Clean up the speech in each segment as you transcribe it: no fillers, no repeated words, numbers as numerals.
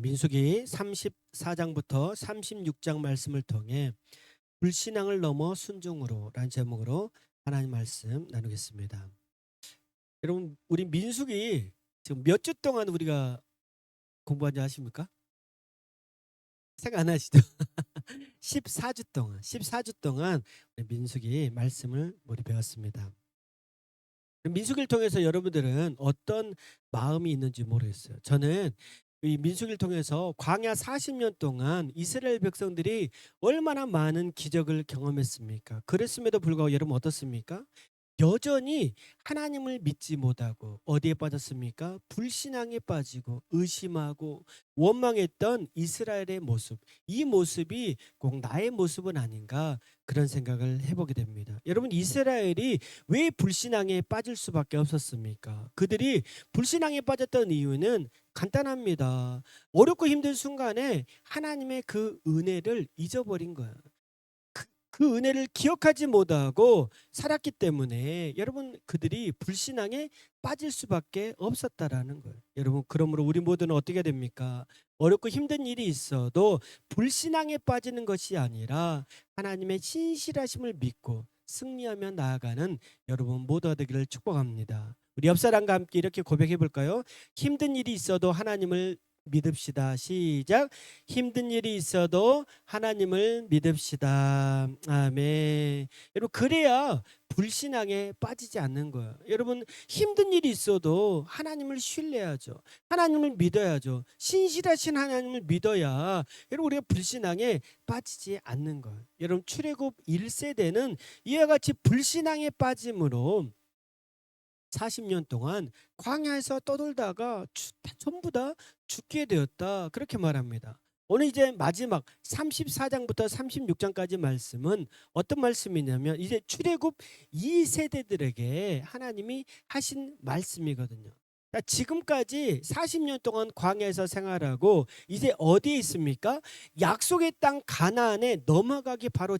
민수기 34장부터 36장 말씀을 통해 불신앙을 넘어 순종으로 라는 제목으로 하나님 말씀 나누겠습니다. 여러분, 우리 민수기 지금 몇 주 동안 우리가 공부한지 아십니까? 생각 안 하시죠? 14주 동안 14주 동안 우리 민수기 말씀을 우리 배웠습니다. 민수기를 통해서 여러분들은 어떤 마음이 있는지 모르겠어요. 저는 이 민수기를 통해서 광야 40년 동안 이스라엘 백성들이 얼마나 많은 기적을 경험했습니까? 그랬음에도 불구하고 여러분 어떻습니까? 여전히 하나님을 믿지 못하고 어디에 빠졌습니까? 불신앙에 빠지고 의심하고 원망했던 이스라엘의 모습. 이 모습이 꼭 나의 모습은 아닌가 그런 생각을 해보게 됩니다. 여러분, 이스라엘이 왜 불신앙에 빠질 수밖에 없었습니까? 그들이 불신앙에 빠졌던 이유는 간단합니다. 어렵고 힘든 순간에 하나님의 그 은혜를 잊어버린 거야. 그 은혜를 기억하지 못하고 살았기 때문에 여러분, 그들이 불신앙에 빠질 수밖에 없었다라는 거예요. 여러분, 그러므로 우리 모두는 어떻게 됩니까? 어렵고 힘든 일이 있어도 불신앙에 빠지는 것이 아니라 하나님의 신실하심을 믿고 승리하며 나아가는 여러분 모두가 되기를 축복합니다. 우리 옆 사람과 함께 이렇게 고백해 볼까요? 힘든 일이 있어도 하나님을 믿읍시다. 시작. 힘든 일이 있어도 하나님을 믿읍시다. 아멘. 여러분, 그래야 불신앙에 빠지지 않는 거예요. 여러분, 힘든 일이 있어도 하나님을 신뢰하죠. 하나님을 믿어야죠. 신실하신 하나님을 믿어야 여러분 우리가 불신앙에 빠지지 않는 거예요. 여러분, 출애굽 1세대는 이와 같이 불신앙에 빠짐으로 40년 동안 광야에서 떠돌다가 전부 다 죽게 되었다. 그렇게 말합니다. 오늘 이제 마지막 34장부터 36장까지 말씀은 어떤 말씀이냐면 이제 출애굽 2세대들에게 하나님이 하신 말씀이거든요. 지금까지 40년 동안 광야에서 생활하고 이제 어디에 있습니까? 약속의 땅 가나안에 넘어가기 바로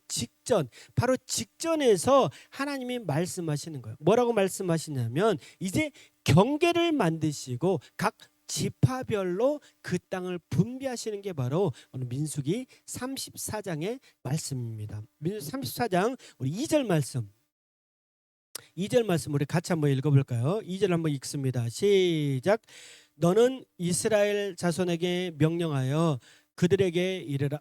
직전에서 하나님이 말씀하시는 거예요. 뭐라고 말씀하시냐면 이제 경계를 만드시고 각 지파별로 그 땅을 분배하시는 게 바로 오늘 민수기 34장의 말씀입니다. 민수기 34장 우리 2절 말씀. 2절 말씀 우리 같이 한번 읽어볼까요? 2절 한번 읽습니다. 시작. 너는 이스라엘 자손에게 명령하여 그들에게 이르라.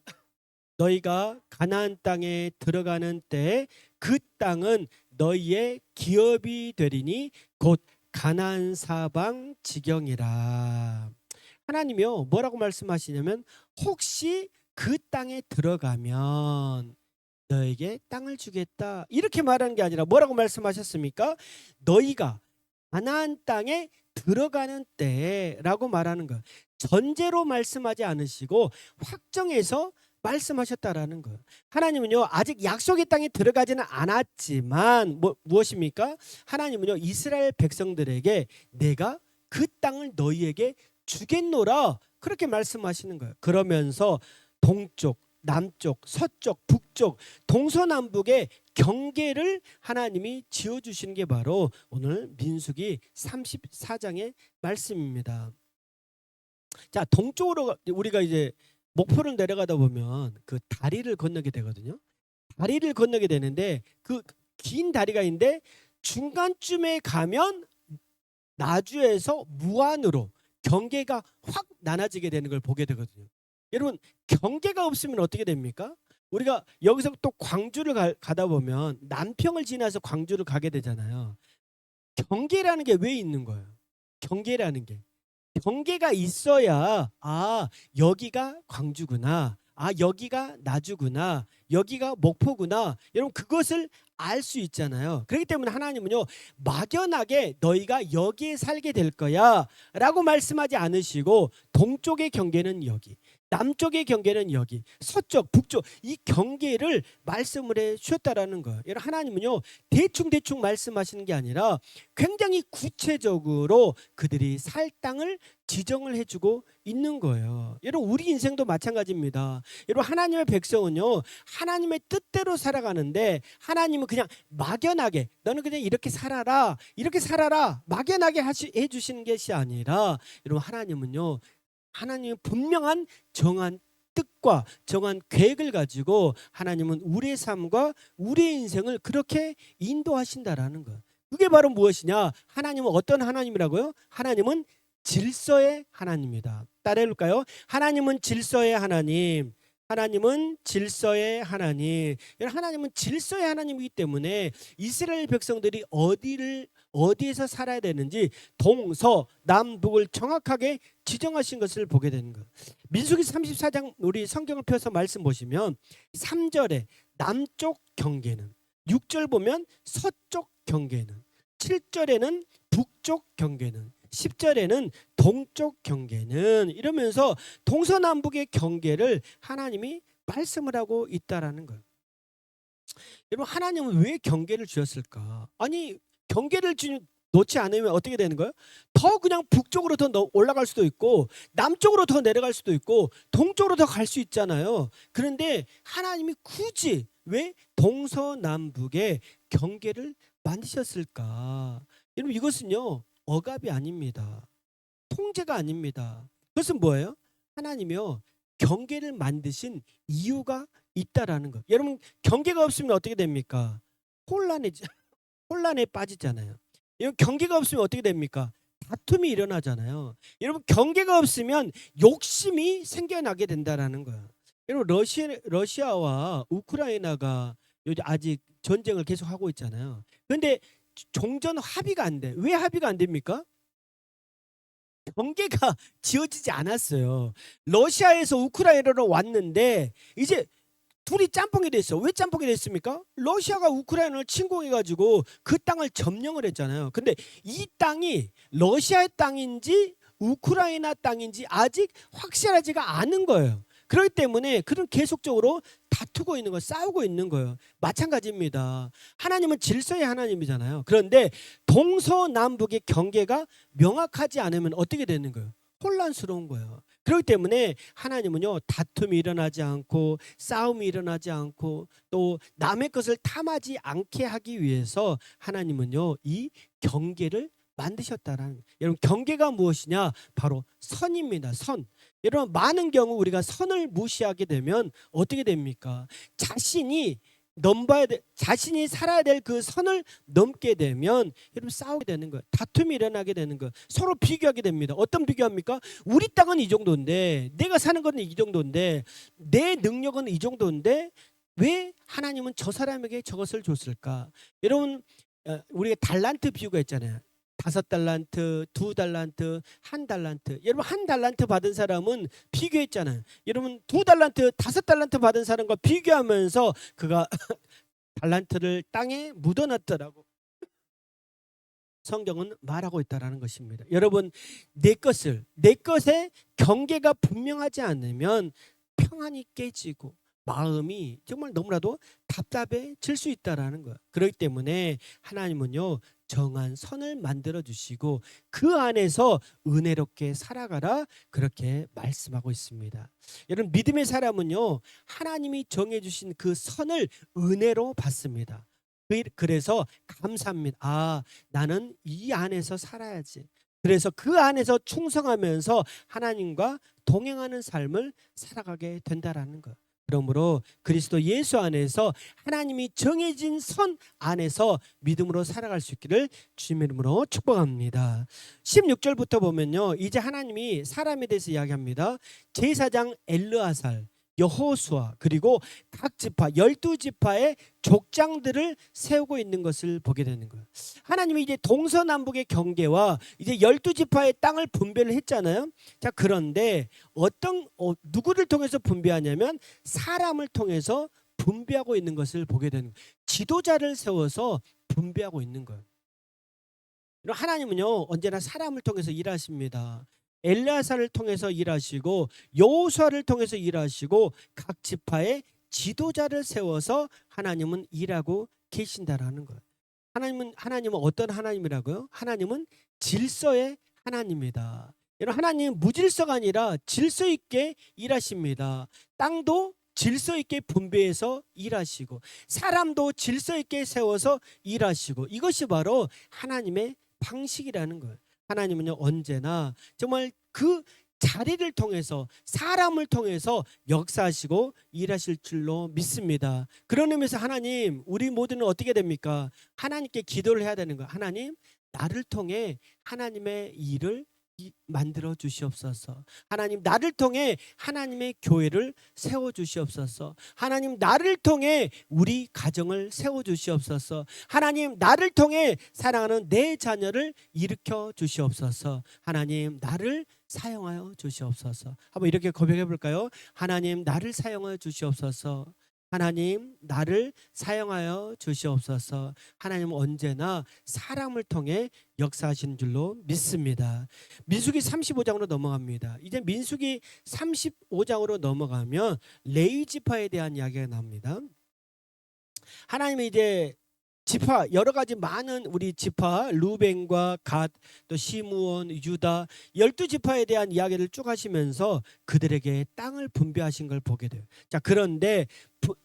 너희가 가나안 땅에 들어가는 때 그 땅은 너희의 기업이 되리니 곧 가나안 사방 지경이라. 하나님이요 뭐라고 말씀하시냐면 혹시 그 땅에 들어가면 너에게 땅을 주겠다 이렇게 말하는 게 아니라 뭐라고 말씀하셨습니까? 너희가 가나안 땅에 들어가는 때라고 말하는 거예요. 전제로 말씀하지 않으시고 확정해서 말씀하셨다라는 거예요. 하나님은요 아직 약속의 땅에 들어가지는 않았지만 무엇입니까? 하나님은요 이스라엘 백성들에게 내가 그 땅을 너희에게 주겠노라 그렇게 말씀하시는 거예요. 그러면서 동쪽 남쪽, 서쪽, 북쪽, 동서남북의 경계를 하나님이 지어주시는 게 바로 오늘 민수기 34장의 말씀입니다. 자, 동쪽으로 우리가 이제 목포를 내려가다 보면 그 다리를 건너게 되거든요. 다리를 건너게 되는데 그 긴 다리가 있는데 중간쯤에 가면 나주에서 무안으로 경계가 확 나눠지게 되는 걸 보게 되거든요. 여러분, 경계가 없으면 어떻게 됩니까? 우리가 여기서 또 광주를 가다 보면 남평을 지나서 광주를 가게 되잖아요. 경계라는 게 왜 있는 거예요? 경계라는 게. 경계가 있어야 여기가 광주구나. 여기가 나주구나. 여기가 목포구나. 여러분 그것을 알 수 있잖아요. 그렇기 때문에 하나님은요 막연하게 너희가 여기에 살게 될 거야 라고 말씀하지 않으시고 동쪽의 경계는 여기, 남쪽의 경계는 여기, 서쪽, 북쪽 이 경계를 말씀을 해 주셨다라는 거예요. 여러분 하나님은요 대충 말씀하시는 게 아니라 굉장히 구체적으로 그들이 살 땅을 지정을 해주고 있는 거예요. 여러분 우리 인생도 마찬가지입니다. 여러분 하나님의 백성은요 하나님의 뜻대로 살아가는데 하나님은 그냥 막연하게 너는 그냥 이렇게 살아라 막연하게 해주시는 것이 아니라 여러분 하나님은요 하나님의 분명한 정한 뜻과 정한 계획을 가지고 하나님은 우리의 삶과 우리의 인생을 그렇게 인도하신다라는 것. 그게 바로 무엇이냐? 하나님은 어떤 하나님이라고요? 하나님은 질서의 하나님이다. 따라해볼까요? 하나님은 질서의 하나님. 하나님은 질서의 하나님. 하나님은 질서의 하나님이기 때문에 이스라엘 백성들이 어디에서 살아야 되는지 동서남북을 정확하게 지정하신 것을 보게 되는 거예요. 민수기 34장 우리 성경을 펴서 말씀 보시면 3절에 남쪽 경계는, 6절 보면 서쪽 경계는, 7절에는 북쪽 경계는, 10절에는 동쪽 경계는, 이러면서 동서남북의 경계를 하나님이 말씀을 하고 있다라는 거예요. 여러분, 하나님은 왜 경계를 주셨을까? 아니, 경계를 놓지 않으면 어떻게 되는 거예요? 더 그냥 북쪽으로 더 올라갈 수도 있고 남쪽으로 더 내려갈 수도 있고 동쪽으로 더 갈 수 있잖아요. 그런데 하나님이 굳이 왜 동서남북의 경계를 만드셨을까? 여러분, 이것은요 억압이 아닙니다. 통제가 아닙니다. 그것은 뭐예요? 하나님이요 경계를 만드신 이유가 있다라는 것. 여러분, 경계가 없으면 어떻게 됩니까? 혼란에 빠지잖아요. 여러분, 경계가 없으면 어떻게 됩니까? 다툼이 일어나잖아요. 여러분, 경계가 없으면 욕심이 생겨나게 된다라는 거예요. 여러분, 러시아와 우크라이나가 요즘 아직 전쟁을 계속하고 있잖아요. 그런데 종전 합의가 안 돼. 왜 합의가 안 됩니까? 경계가 지어지지 않았어요. 러시아에서 우크라이나로 왔는데 이제 둘이 짬뽕이 됐어. 왜 짬뽕이 됐습니까? 러시아가 우크라이나를 침공해가지고 그 땅을 점령을 했잖아요. 근데 이 땅이 러시아의 땅인지 우크라이나 땅인지 아직 확실하지가 않은 거예요. 그렇기 때문에 그런 계속적으로 다투고 있는 거예요. 싸우고 있는 거예요. 마찬가지입니다. 하나님은 질서의 하나님이잖아요. 그런데 동서남북의 경계가 명확하지 않으면 어떻게 되는 거예요? 혼란스러운 거예요. 그렇기 때문에 하나님은요 다툼이 일어나지 않고 싸움이 일어나지 않고 또 남의 것을 탐하지 않게 하기 위해서 하나님은요 이 경계를 만드셨다라는. 여러분, 경계가 무엇이냐? 바로 선입니다. 선. 여러분, 많은 경우 우리가 선을 무시하게 되면 어떻게 됩니까? 자신이 살아야 될 그 선을 넘게 되면 여러분 싸우게 되는 거예요. 다툼이 일어나게 되는 거예요. 서로 비교하게 됩니다. 어떤 비교합니까? 우리 땅은 이 정도인데, 내가 사는 건 이 정도인데, 내 능력은 이 정도인데 왜 하나님은 저 사람에게 저것을 줬을까? 여러분, 우리가 달란트 비유가 있잖아요. 5달란트, 2달란트, 1달란트. 여러분, 1달란트 받은 사람은 비교했잖아요. 여러분, 2달란트, 5달란트 받은 사람과 비교하면서 그가 달란트를 땅에 묻어놨더라고. 성경은 말하고 있다라는 것입니다. 여러분, 내 것의 경계가 분명하지 않으면 평안이 깨지고 마음이 정말 너무나도 답답해질 수 있다라는 거예요. 그렇기 때문에 하나님은요 정한 선을 만들어 주시고 그 안에서 은혜롭게 살아가라, 그렇게 말씀하고 있습니다. 여러분, 믿음의 사람은요 하나님이 정해 주신 그 선을 은혜로 받습니다. 그래서 감사합니다. 아, 나는 이 안에서 살아야지. 그래서 그 안에서 충성하면서 하나님과 동행하는 삶을 살아가게 된다라는 것. 그러므로 그리스도 예수 안에서 하나님이 정해진 선 안에서 믿음으로 살아갈 수 있기를 주님의 이름으로 축복합니다. 16절부터 보면요, 이제 하나님이 사람에 대해서 이야기합니다. 제사장 엘르아살, 여호수아, 그리고 각 지파 12지파의 족장들을 세우고 있는 것을 보게 되는 거예요. 하나님이 이제 동서남북의 경계와 이제 12지파의 땅을 분배를 했잖아요. 자, 그런데 누구를 통해서 분배하냐면 사람을 통해서 분배하고 있는 것을 보게 되는 거예요. 지도자를 세워서 분배하고 있는 거예요. 하나님은요 언제나 사람을 통해서 일하십니다. 엘리야사를 통해서 일하시고 여호수아를 통해서 일하시고 각 지파의 지도자를 세워서 하나님은 일하고 계신다라는 거예요. 하나님은 어떤 하나님이라고요? 하나님은 질서의 하나님입니다. 여러분, 하나님은 무질서가 아니라 질서 있게 일하십니다. 땅도 질서 있게 분배해서 일하시고 사람도 질서 있게 세워서 일하시고, 이것이 바로 하나님의 방식이라는 거예요. 하나님은요 언제나 정말 그 자리를 통해서 사람을 통해서 역사하시고 일하실 줄로 믿습니다. 그런 의미에서 하나님, 우리 모두는 어떻게 됩니까? 하나님께 기도를 해야 되는 거예요. 하나님, 나를 통해 하나님의 일을 만들어 주시옵소서. 하나님, 나를 통해 하나님의 교회를 세워 주시옵소서. 하나님, 나를 통해 우리 가정을 세워 주시옵소서. 하나님, 나를 통해 사랑하는 내 자녀를 일으켜 주시옵소서. 하나님, 나를 사용하여 주시옵소서. 한번 이렇게 고백해 볼까요? 하나님, 나를 사용하여 주시옵소서. 하나님, 나를 사용하여 주시옵소서. 하나님은 언제나 사람을 통해 역사하시는 줄로 믿습니다. 민수기 35장으로 넘어갑니다. 이제 민수기 35장으로 넘어가면 레위 지파에 대한 이야기가 나옵니다. 하나님이 이제 지파, 여러 가지 많은 우리 지파, 루벤과 갓, 또 시므온, 유다 12지파에 대한 이야기를 쭉 하시면서 그들에게 땅을 분배하신 걸 보게 돼요. 자, 그런데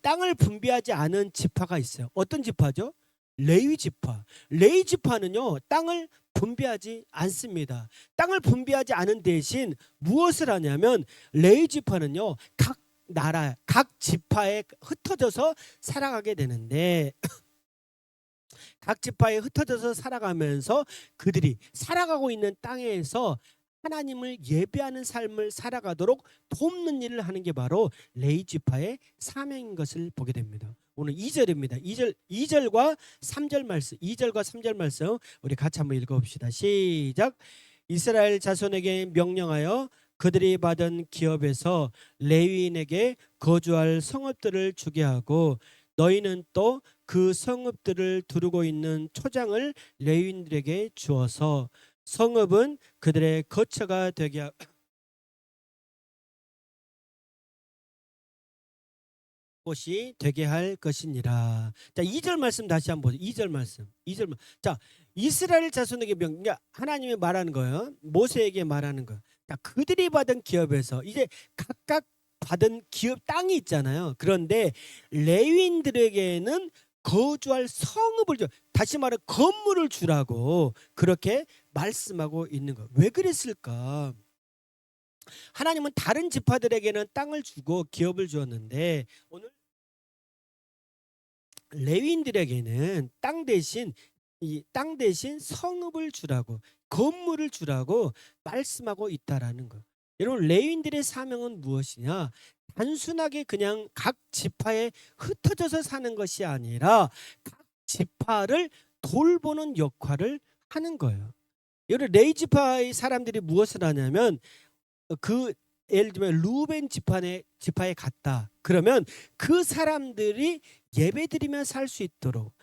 땅을 분배하지 않은 지파가 있어요. 어떤 지파죠? 레위 지파. 레위 지파는요, 땅을 분배하지 않습니다. 땅을 분배하지 않은 대신 무엇을 하냐면 레위 지파는요, 각 나라, 각 지파에 흩어져서 살아가게 되는데 각 지파에 흩어져서 살아가면서 그들이 살아가고 있는 땅에서 하나님을 예배하는 삶을 살아가도록 돕는 일을 하는 게 바로 레위 지파의 사명인 것을 보게 됩니다. 오늘 2절입니다. 2절과 3절 말씀, 2절과 3절 말씀 우리 같이 한번 읽어봅시다. 시작. 이스라엘 자손에게 명령하여 그들이 받은 기업에서 레위인에게 거주할 성읍들을 주게 하고 너희는 또 그 성읍들을 두르고 있는 초장을 레위인들에게 주어서 성읍은 그들의 거처가 되게 곳이 되게 할 것이니라. 자, 2절 말씀 다시 한번 보세요. 2절 말씀. 2절 말씀. 자, 이스라엘 자손에게 그러니까 하나님이 말하는 거예요. 모세에게 말하는 거. 자, 그들이 받은 기업에서 이제 각각 받은 기업 땅이 있잖아요. 그런데 레위인들에게는 거주할 성읍을 줘. 다시 말해 건물을 주라고 그렇게 말씀하고 있는 거. 왜 그랬을까? 하나님은 다른 지파들에게는 땅을 주고 기업을 주었는데 오늘 레위인들에게는 땅 대신 성읍을 주라고, 건물을 주라고 말씀하고 있다라는 거. 여러분, 레위인들의 사명은 무엇이냐? 단순하게 그냥 각 지파에 흩어져서 사는 것이 아니라 각 지파를 돌보는 역할을 하는 거예요. 여러분, 레위 지파의 사람들이 무엇을 하냐면 예를 들면 루벤 지파에 갔다. 그러면 그 사람들이 예배드리며 살 수 있도록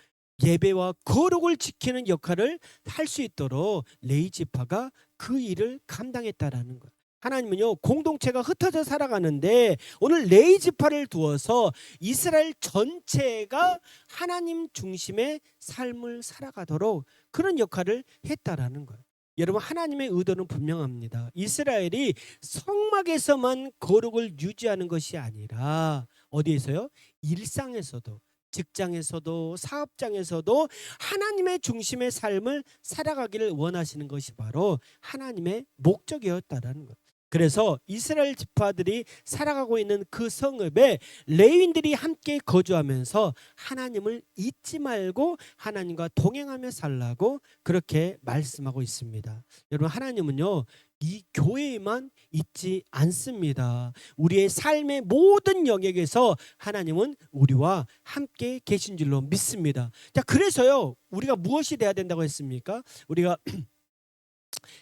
예배와 거룩을 지키는 역할을 할 수 있도록 레위 지파가 그 일을 감당했다라는 거예요. 하나님은요, 공동체가 흩어져 살아가는데 오늘 레위 지파를 두어서 이스라엘 전체가 하나님 중심의 삶을 살아가도록 그런 역할을 했다라는 거예요. 여러분, 하나님의 의도는 분명합니다. 이스라엘이 성막에서만 거룩을 유지하는 것이 아니라 어디에서요? 일상에서도, 직장에서도, 사업장에서도 하나님의 중심의 삶을 살아가기를 원하시는 것이 바로 하나님의 목적이었다라는 것. 그래서 이스라엘 지파들이 살아가고 있는 그 성읍에 레위인들이 함께 거주하면서 하나님을 잊지 말고 하나님과 동행하며 살라고 그렇게 말씀하고 있습니다. 여러분, 하나님은요, 이 교회에만 있지 않습니다. 우리의 삶의 모든 영역에서 하나님은 우리와 함께 계신 줄로 믿습니다. 자, 그래서요, 우리가 무엇이 돼야 된다고 했습니까? 우리가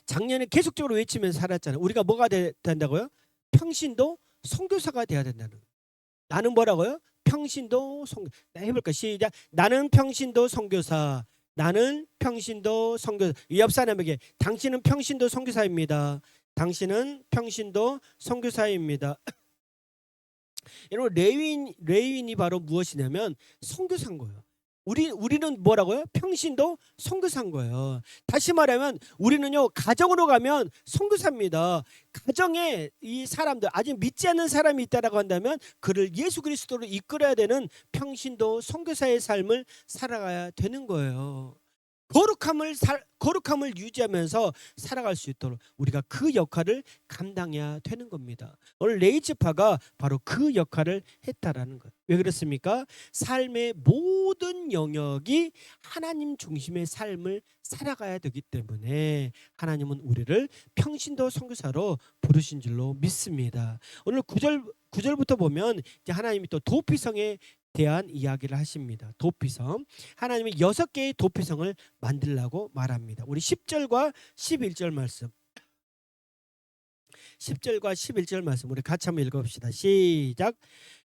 작년에 계속적으로 외치면서 살았잖아요. 우리가 뭐가 된다고요? 평신도 선교사가 돼야 된다는 거예요. 나는 뭐라고요? 평신도 선교. 해볼까? 시작. 나는 평신도 선교사. 나는 평신도 선교사. 옆 사람에게 당신은 평신도 선교사입니다. 당신은 평신도 선교사입니다. 여러분, 레위인이 바로 무엇이냐면 선교사인 거예요. 우리는 뭐라고요? 평신도 선교사인 거예요. 다시 말하면 우리는요, 가정으로 가면 선교사입니다. 가정에 이 사람들, 아직 믿지 않는 사람이 있다라고 한다면 그를 예수 그리스도로 이끌어야 되는 평신도 선교사의 삶을 살아가야 되는 거예요. 거룩함을 유지하면서 살아갈 수 있도록 우리가 그 역할을 감당해야 되는 겁니다. 오늘 레이지파가 바로 그 역할을 했다라는 거예요. 왜 그렇습니까? 삶의 모든 영역이 하나님 중심의 삶을 살아가야 되기 때문에 하나님은 우리를 평신도 선교사로 부르신 줄로 믿습니다. 오늘 9절부터 보면 이제 하나님이 또 도피성에 대한 이야기를 하십니다. 도피성. 하나님이 6개의 도피성을 만들라고 말합니다. 우리 10절과 11절 말씀. 10절과 11절 말씀 우리 같이 한번 읽어봅시다. 시작.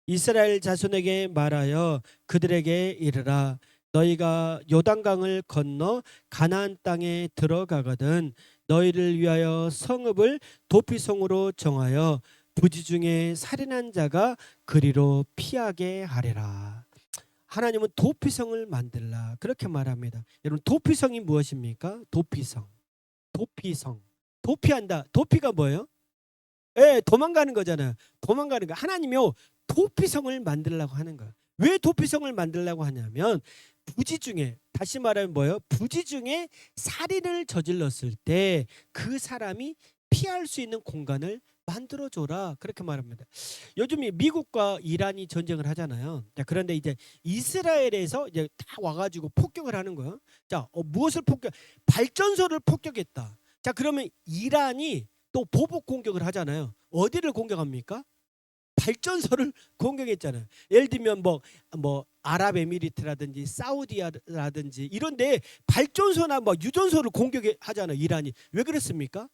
이스라엘 자손에게 말하여 그들에게 이르라. 너희가 요단강을 건너 가나안 땅에 들어가거든 너희를 위하여 성읍을 도피성으로 정하여 부지 중에 살인한 자가 그리로 피하게 하리라. 하나님은 도피성을 만들라 그렇게 말합니다. 여러분 도피성이 무엇입니까? 도피성. 도피한다. 도피가 뭐예요? 도망가는 거잖아요. 도망가는 거. 하나님이요 도피성을 만들라고 하는 거예요. 왜 도피성을 만들라고 하냐면 부지 중에 다시 말하면 뭐예요? 부지 중에 살인을 저질렀을 때 그 사람이 피할 수 있는 공간을 만들어줘라 그렇게 말합니다. 요즘 미국과 이란이 전쟁을 하잖아요. 자, 그런데 이제 이스라엘에서 이제 다 와가지고 폭격을 하는 거예요. 자, 무엇을 발전소를 폭격했다. 자, 그러면 이란이 또 보복 공격을 하잖아요. 어디를 공격합니까? 발전소를 공격했잖아요. 예를 들면 뭐 아랍에미리트라든지 사우디라든지 이런데 발전소나 뭐 유전소를 공격하잖아요. 이란이 왜 그랬습니까?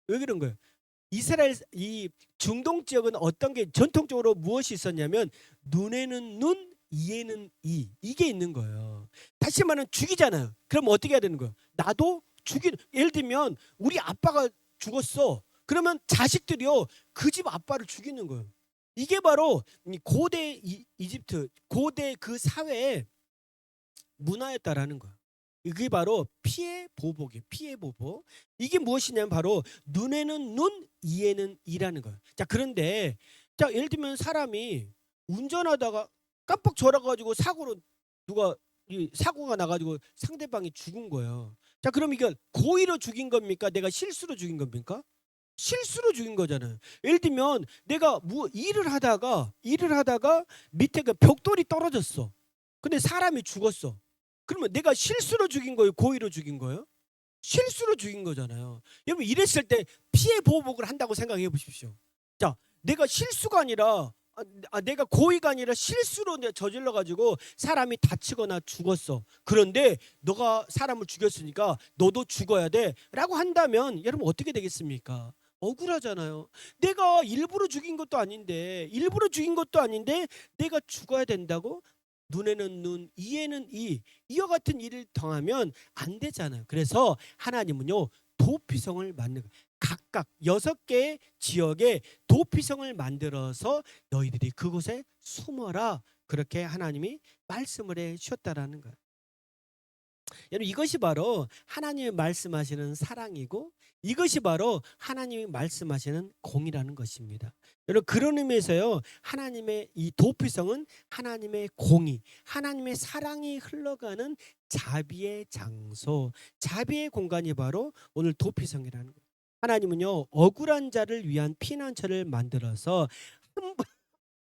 왜 그런 거예요? 이스라엘 이 중동 지역은 어떤 게 전통적으로 무엇이 있었냐면 눈에는 눈, 이에는 이 이게 있는 거예요. 다시 말하면 죽이잖아요. 그럼 어떻게 해야 되는 거예요? 나도 예를 들면 우리 아빠가 죽었어. 그러면 자식들이요 그 집 아빠를 죽이는 거예요. 이게 바로 고대 이집트 고대 그 사회의 문화였다라는 거예요. 이게 바로 피해 보복이에요. 피해 보복. 이게 무엇이냐면 바로 눈에는 눈, 이에는 이라는 거예요. 자, 그런데 자, 예를 들면 사람이 운전하다가 깜빡 졸아가지고 사고가 나가지고 상대방이 죽은 거예요. 자, 그럼 이거 고의로 죽인 겁니까? 내가 실수로 죽인 겁니까? 실수로 죽인 거잖아요. 예를 들면 내가 일을 하다가 밑에 그 벽돌이 떨어졌어. 근데 사람이 죽었어. 그러면 내가 실수로 죽인 거예요? 고의로 죽인 거예요? 실수로 죽인 거잖아요. 여러분 이랬을 때 피해 보복을 한다고 생각해 보십시오. 자, 내가 실수가 아니라 내가 고의가 아니라 실수로 저질러 가지고 사람이 다치거나 죽었어. 그런데 너가 사람을 죽였으니까 너도 죽어야 돼라고 한다면 여러분 어떻게 되겠습니까? 억울하잖아요. 내가 일부러 죽인 것도 아닌데 내가 죽어야 된다고? 눈에는 눈, 이에는 이와 같은 일을 당하면 안 되잖아요. 그래서 하나님은요 도피성을 만든 거예요. 각각 6개의 지역에 도피성을 만들어서 너희들이 그곳에 숨어라 그렇게 하나님이 말씀을 해 주셨다라는 거예요. 여러분 이것이 바로 하나님이 말씀하시는 사랑이고 이것이 바로 하나님이 말씀하시는 공이라는 것입니다. 여러분 그런 의미에서요 하나님의 이 도피성은 하나님의 공의, 하나님의 사랑이 흘러가는 자비의 장소, 자비의 공간이 바로 오늘 도피성이라는 거예요. 하나님은요 억울한 자를 위한 피난처를 만들어서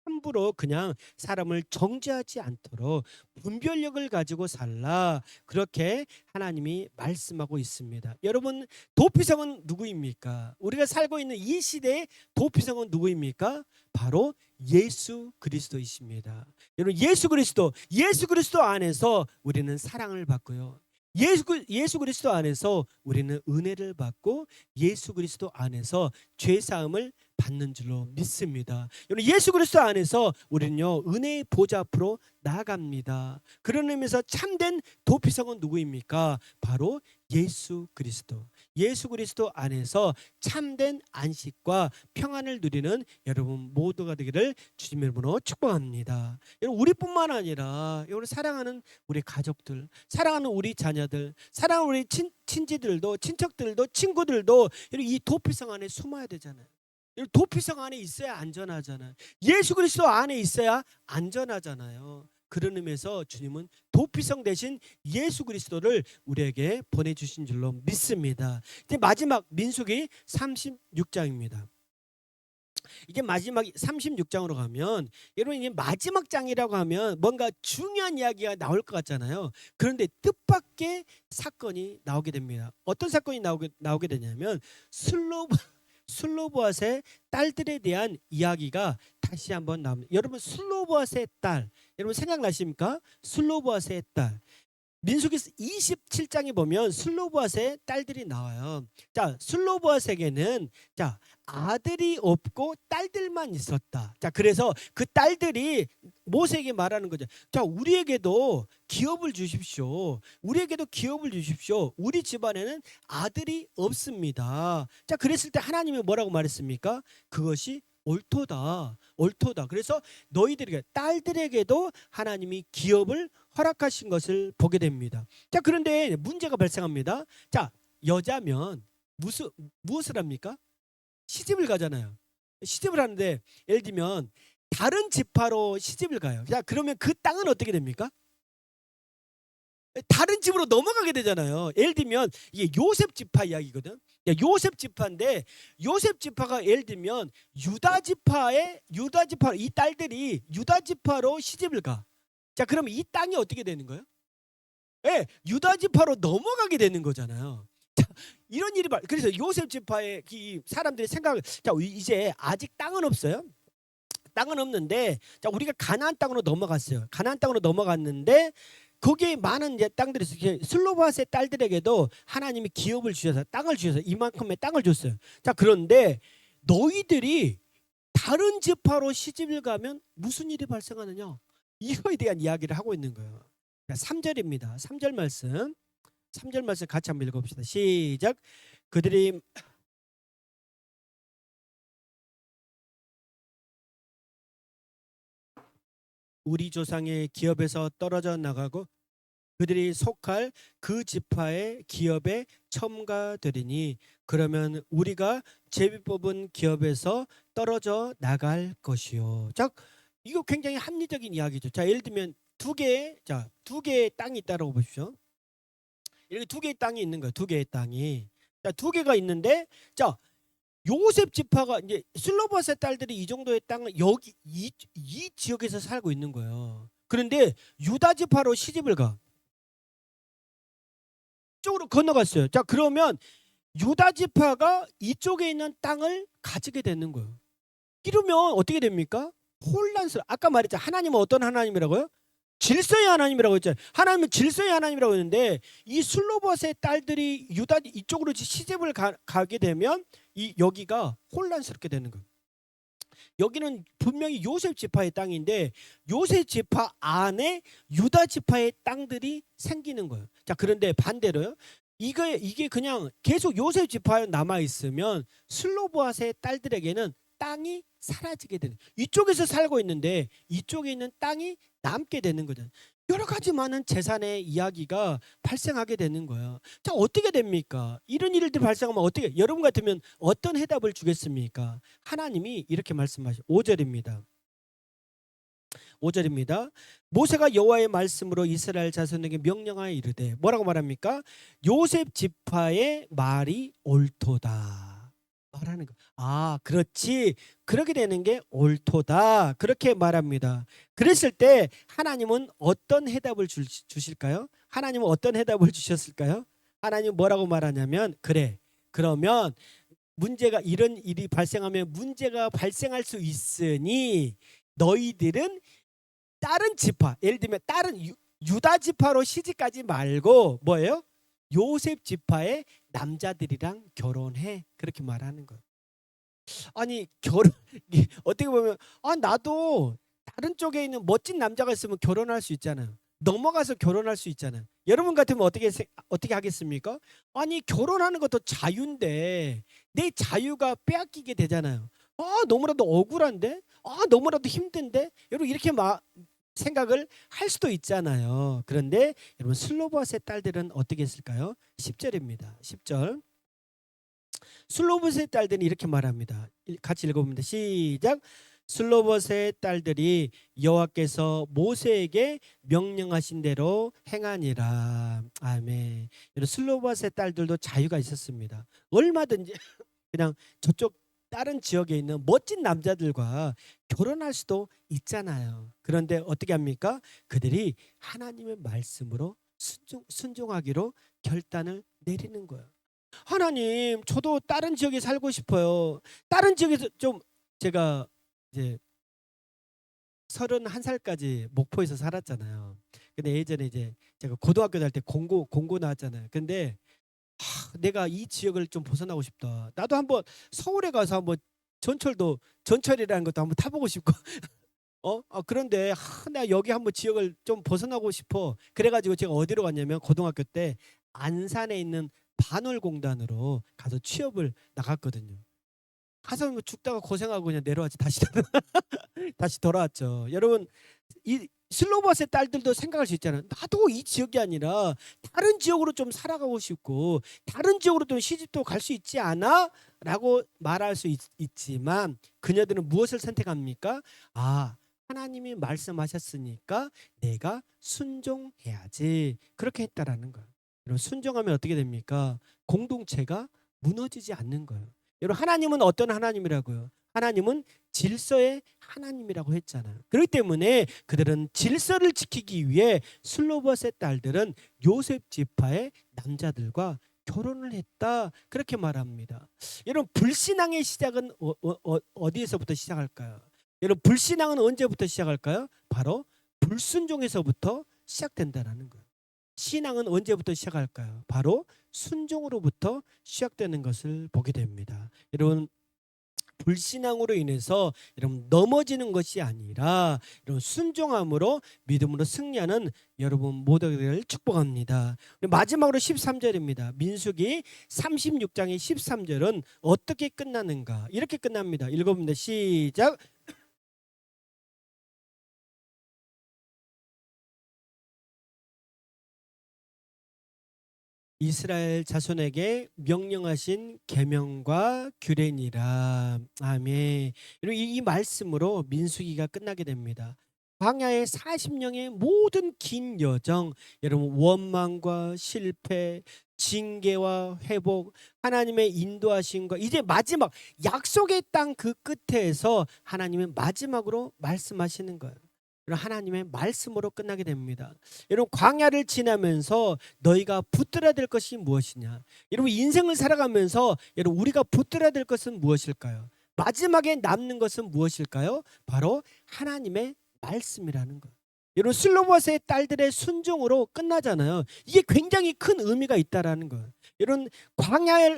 함부로 그냥 사람을 정죄하지 않도록 분별력을 가지고 살라 그렇게 하나님이 말씀하고 있습니다. 여러분 도피성은 누구입니까? 우리가 살고 있는 이 시대의 도피성은 누구입니까? 바로 예수 그리스도이십니다. 여러분 예수 그리스도 안에서 우리는 사랑을 받고요. 예수 그리스도 안에서 우리는 은혜를 받고 예수 그리스도 안에서 죄 사함을 받는 줄로 믿습니다. 여러분 예수 그리스도 안에서 우리는요 은혜의 보좌 앞으로 나아갑니다. 그런 의미에서 참된 도피성은 누구입니까? 바로 예수 그리스도 안에서 참된 안식과 평안을 누리는 여러분 모두가 되기를 주님의 이름으로 축복합니다. 여러분 우리뿐만 아니라 여러분 사랑하는 우리 가족들, 사랑하는 우리 자녀들, 사랑하는 우리 친지들도, 친척들도, 친구들도 이 도피성 안에 숨어야 되잖아요. 도피성 안에 있어야 안전하잖아요. 예수 그리스도 안에 있어야 안전하잖아요. 그런 의미에서 주님은 도피성 대신 예수 그리스도를 우리에게 보내주신 줄로 믿습니다. 이제 마지막 민수기 36장입니다. 이제 마지막 36장으로 가면 여러분 이제 마지막 장이라고 하면 뭔가 중요한 이야기가 나올 것 같잖아요. 그런데 뜻밖의 사건이 나오게 됩니다. 어떤 사건이 나오게 되냐면 슬로보앗의 딸들에 대한 이야기가 다시 한번 나옵니다. 여러분 슬로보앗의 딸 여러분 생각나십니까? 슬로보앗의 딸 민수기 27장에 보면 슬로보앗의 딸들이 나와요. 자, 슬로보앗에게는 자, 아들이 없고 딸들만 있었다. 자, 그래서 그 딸들이 모세에게 말하는 거죠. 자, 우리에게도 기업을 주십시오. 우리에게도 기업을 주십시오. 우리 집안에는 아들이 없습니다. 자, 그랬을 때 하나님이 뭐라고 말했습니까? 그것이 옳도다. 옳도다. 그래서 너희들에게 딸들에게도 하나님이 기업을 허락하신 것을 보게 됩니다. 자, 그런데 문제가 발생합니다. 자, 여자면 무엇을 합니까? 시집을 가잖아요. 시집을 하는데 예를 들면 다른 지파로 시집을 가요. 자, 그러면 그 땅은 어떻게 됩니까? 다른 집으로 넘어가게 되잖아요. 예를 들면 이게 요셉 지파 이야기거든. 요셉 지파인데 요셉 지파가 예를 들면 유다 지파 이 딸들이 유다 지파로 시집을 가. 자, 그러면 이 땅이 어떻게 되는 거예요? 예, 유다 지파로 넘어가게 되는 거잖아요. 자, 이런 일이 그래서 요셉 지파의 이 사람들이 생각을 자, 이제 아직 땅은 없어요. 땅은 없는데 자, 우리가 가나안 땅으로 넘어갔어요. 가나안 땅으로 넘어갔는데 거기에 많은 이제 땅들이 있어요. 슬로바스의 딸들에게도 하나님이 기업을 주셔서 땅을 주셔서 이만큼의 땅을 줬어요. 자, 그런데 너희들이 다른 지파로 시집을 가면 무슨 일이 발생하느냐? 이거에 대한 이야기를 하고 있는 거예요. 3절입니다. 3절 말씀. 3절 말씀 같이 한번 읽어봅시다. 시작. 그들이 우리 조상의 기업에서 떨어져 나가고 그들이 속할 그 지파의 기업에 첨가되리니 그러면 우리가 제비 뽑은 기업에서 떨어져 나갈 것이요. 자, 이거 굉장히 합리적인 이야기죠. 자, 예를 들면 두 개의 땅이 있다고 보십시오. 이렇게 두 개의 땅이 있는 거예요. 두 개의 땅이. 자, 두 개가 있는데 자, 요셉 지파가 이제 슬로바스의 딸들이 이 정도의 땅을 여기 이 지역에서 살고 있는 거예요. 그런데 유다 지파로 시집을 가. 이쪽으로 건너갔어요. 자, 그러면 유다 지파가 이쪽에 있는 땅을 가지게 되는 거예요. 이러면 어떻게 됩니까? 혼란스러워. 아까 말했죠. 하나님은 어떤 하나님이라고요? 질서의 하나님이라고 했잖아요. 하나님은 질서의 하나님이라고 했는데 이 슬로봇의 딸들이 유다 이쪽으로 시집을 가게 되면 여기가 혼란스럽게 되는 거예요. 여기는 분명히 요셉 지파의 땅인데 요셉 지파 안에 유다 지파의 땅들이 생기는 거예요. 자, 그런데 반대로요. 이게 그냥 계속 요셉 지파에 남아 있으면 슬로보앗의 딸들에게는 땅이 사라지게 되는. 이쪽에서 살고 있는데 이쪽에 있는 땅이 남게 되는 거죠. 여러 가지 많은 재산의 이야기가 발생하게 되는 거예요. 자, 어떻게 됩니까? 이런 일들이 발생하면 어떻게 여러분 같으면 어떤 해답을 주겠습니까? 하나님이 이렇게 말씀하시죠. 5절입니다. 5절입니다. 모세가 여호와의 말씀으로 이스라엘 자손에게 명령하여 이르되 뭐라고 말합니까? 요셉 지파의 말이 옳도다. 말하는 거. 아, 그렇지. 그렇게 되는 게 옳도다. 그렇게 말합니다. 그랬을 때 하나님은 어떤 해답을 주실까요? 하나님은 어떤 해답을 주셨을까요? 하나님은 뭐라고 말하냐면 그래. 그러면 문제가 이런 일이 발생하면 문제가 발생할 수 있으니 너희들은 다른 지파, 예를 들면 다른 유다 지파로 시집가지 말고 뭐예요? 요셉 지파의 남자들이랑 결혼해. 그렇게 말하는 거예요. 아니 결혼 어떻게 보면 나도 다른 쪽에 있는 멋진 남자가 있으면 결혼할 수 있잖아요. 넘어가서 결혼할 수 있잖아요. 여러분 같으면 어떻게 하겠습니까? 아니 결혼하는 것도 자유인데 내 자유가 빼앗기게 되잖아요. 너무나도 억울한데, 너무나도 힘든데, 여러분 이렇게 생각을 할 수도 있잖아요. 그런데 여러분 슬로보앗의 딸들은 어떻게 했을까요? 10절입니다. 10절. 슬로보스의 딸들은 이렇게 말합니다. 같이 읽어봅니다. 시작. 슬로봇의 딸들이 여호와께서 모세에게 명령하신 대로 행하니라. 아멘. 여러분, 슬로봇의 딸들도 자유가 있었습니다. 얼마든지 그냥 저쪽 다른 지역에 있는 멋진 남자들과 결혼할 수도 있잖아요. 그런데 어떻게 합니까? 그들이 하나님의 말씀으로 순종하기로 결단을 내리는 거예요. 하나님, 저도 다른 지역에 살고 싶어요. 다른 지역에서 좀, 제가 이제 31살까지 목포에서 살았잖아요. 근데 예전에 이제 제가 고등학교 다닐 때 공고 나왔잖아요. 근데 내가 이 지역을 좀 벗어나고 싶다. 나도 한번 서울에 가서 한번 전철이라는 것도 한번 타보고 싶고 그런데 내가 여기 한번 지역을 좀 벗어나고 싶어. 그래가지고 제가 어디로 갔냐면 고등학교 때 안산에 있는 반월공단으로 가서 취업을 나갔거든요. 가서 뭐 죽다가 고생하고 그냥 내려왔지. 다시 돌아왔죠. 여러분, 이 슬로봇의 딸들도 생각할 수 있잖아요. 나도 이 지역이 아니라 다른 지역으로 좀 살아가고 싶고 다른 지역으로 좀 시집도 갈 수 있지 않아? 라고 말할 수 있지만 그녀들은 무엇을 선택합니까? 하나님이 말씀하셨으니까 내가 순종해야지. 그렇게 했다라는 거예요. 여러분, 순종하면 어떻게 됩니까? 공동체가 무너지지 않는 거예요. 여러분, 하나님은 어떤 하나님이라고요? 하나님은 질서의 하나님이라고 했잖아요. 그렇기 때문에 그들은 질서를 지키기 위해 슬로봇의 딸들은 요셉 지파의 남자들과 결혼을 했다. 그렇게 말합니다. 여러분, 불신앙의 시작은 어디에서부터 시작할까요? 여러분, 불신앙은 언제부터 시작할까요? 바로 불순종에서부터 시작된다는 거예요. 신앙은 언제부터 시작할까요? 바로 순종으로부터 시작되는 것을 보게 됩니다. 여러분, 불신앙으로 인해서 여러분 넘어지는 것이 아니라 여러분 순종함으로 믿음으로 승리하는 여러분 모두를 축복합니다. 마지막으로 13절입니다. 민수기 36장의 13절은 어떻게 끝나는가? 이렇게 끝납니다. 읽어봅니다. 시작. 이스라엘 자손에게 명령하신 계명과 규례니라. 아멘. 여러분, 이 말씀으로 민수기가 끝나게 됩니다. 광야의 40년의 모든 긴 여정, 여러분 원망과 실패, 징계와 회복, 하나님의 인도하심과 이제 마지막 약속의 땅 그 끝에서 하나님은 마지막으로 말씀하시는 거예요. 하나님의 말씀으로 끝나게 됩니다. 여러분, 광야를 지나면서 너희가 붙들어야 될 것이 무엇이냐? 여러분, 인생을 살아가면서 여러분 우리가 붙들어야 될 것은 무엇일까요? 마지막에 남는 것은 무엇일까요? 바로 하나님의 말씀이라는 것. 여러분, 슬로봇의 딸들의 순종으로 끝나잖아요. 이게 굉장히 큰 의미가 있다라는 거예요. 여러분,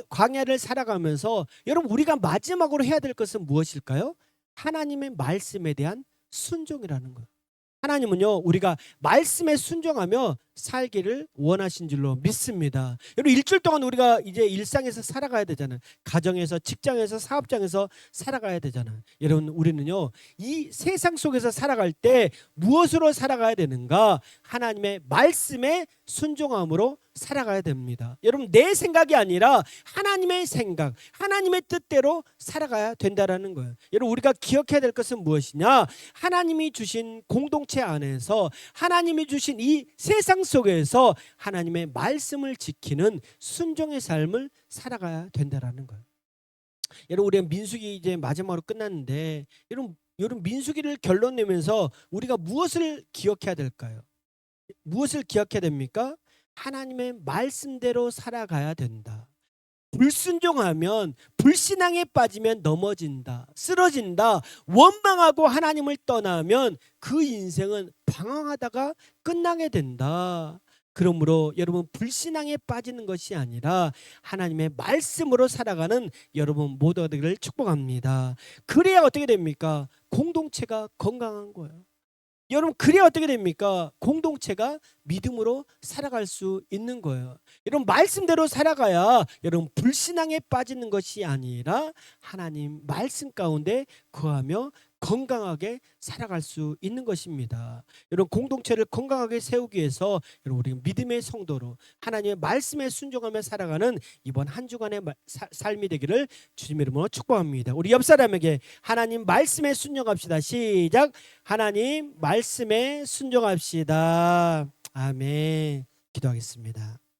광야를 살아가면서 여러분 우리가 마지막으로 해야 될 것은 무엇일까요? 하나님의 말씀에 대한 순종이라는 거예요. 하나님은요, 우리가 말씀에 순종하며 살기를 원하신 줄로 믿습니다. 여러분, 일주일 동안 우리가 이제 일상에서 살아가야 되잖아요. 가정에서, 직장에서, 사업장에서 살아가야 되잖아요. 여러분, 우리는요, 이 세상 속에서 살아갈 때 무엇으로 살아가야 되는가? 하나님의 말씀에 순종함으로 살아가야 됩니다. 여러분, 내 생각이 아니라 하나님의 생각, 하나님의 뜻대로 살아가야 된다라는 거예요. 여러분, 우리가 기억해야 될 것은 무엇이냐? 하나님이 주신 공동체 안에서 하나님이 주신 이 세상 속에서 하나님의 말씀을 지키는 순종의 삶을 살아가야 된다라는 거예요. 여러분, 우리가 민수기 이제 마지막으로 끝났는데 여러분 민수기를 결론 내면서 우리가 무엇을 기억해야 될까요? 무엇을 기억해야 됩니까? 하나님의 말씀대로 살아가야 된다. 불순종하면, 불신앙에 빠지면 넘어진다, 쓰러진다, 원망하고 하나님을 떠나면 그 인생은 방황하다가 끝나게 된다. 그러므로 여러분, 불신앙에 빠지는 것이 아니라 하나님의 말씀으로 살아가는 여러분 모두가 되기를 축복합니다. 그래야 어떻게 됩니까? 공동체가 건강한 거예요. 여러분, 그래야 어떻게 됩니까? 공동체가 믿음으로 살아갈 수 있는 거예요. 여러분, 말씀대로 살아가야 여러분 불신앙에 빠지는 것이 아니라 하나님 말씀 가운데 거하며 건강하게 살아갈 수 있는 것입니다. 여러분 공동체를 건강하게 세우기 위해서 여러분 우리 믿음의 성도로 하나님의 말씀에 순종하며 살아가는 이번 한 주간의 삶이 되기를 주님의 이름으로 축복합니다. 우리 옆 사람에게 하나님 말씀에 순종합시다. 시작. 하나님 말씀에 순종합시다. 아멘. 기도하겠습니다.